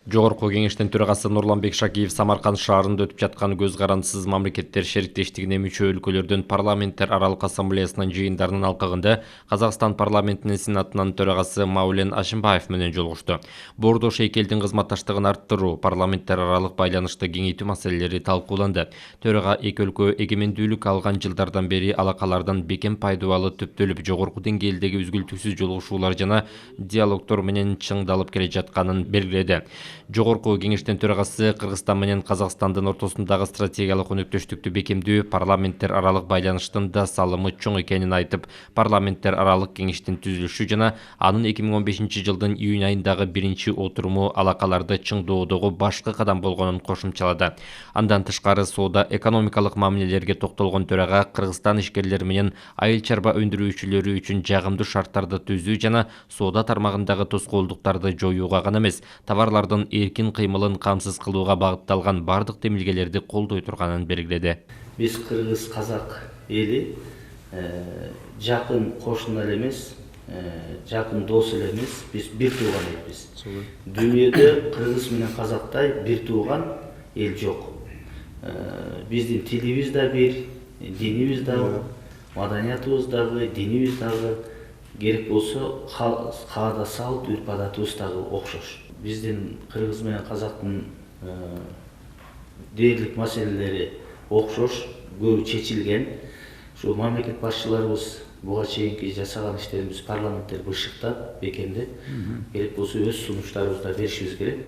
Жогорку кеңештин төрагасы Нурланбек Шакиев Самарканд шаарында өтүп жаткан көз карандысыз мамлекеттер шериктештигине мүчө өлкөлөрдүн парламенттер аралык ассамблеясынын жыйындарынын алкагында Казакстан парламентинин сенатынын төрагасы Маулен Ашимбаев менен жолугушту. Бордош эки элдин кызматташтыгын арттыруу, парламенттер аралык байланышты кеңейтүү маселелери талкууланды. Төрага эки өлкө эгемендүүлүк алган жылдардан бери алакалардын бекем пайдубалы түптөлүп, жогорку деңгээлдеги үзгүлтүксүз жолугушуулар жана диалогдор менен чыңдалып келе жатканын белгиледи. Жогорку кеңештин төрагасы Кыргызстан менен Казакстандын ортосундагы стратегиялык өнөктөштүктү бекемдөө, парламенттер аралык байланыштын да салымы чоң экенин айтып, парламенттер аралык кеңештин түзүлүшү жана анын 2015-жылдын июнь айындагы биринчи отуруму алакаларды чыңдоодогу башкы кадам болгонун кошумчалады. Андан тышкары соода экономикалык мамилелерге токтолгон төрага Кыргызстан ишкерлери менен айыл чарба өндүрүүчүлөрү үчүн жагымдуу шарттарды түзүү жана соода тармагындагы тоскоолдуктарды жоюуга гана эмес, товарлардын эркин кыймылын камсыз кылууга багытталган бардык демилгелерди колдой турганын белгиледи. Биз кыргыз казак эли жакын кошуна эле эмес, жакын дос эле эмес, биз бир тууган элбиз. Дүйнөдө кыргыз менен казактай бир тууган эл жок. Биздин тилибиз да бир, динибиз дагы, маданиятыбыз дагы, динибиз дагы, керек болсо каада салт, үрп адатыбыз дагы окшош. Биздин кыргыз менен казактын дээрлик маселелери окшош, көбү чечилген. Ушу мамлекет башчыларыбыз буга чейинки жасаган иштерибиз парламенттер бышыктап, бекемдеп, керек болсо өз сунуштарыбызды беришибиз керек.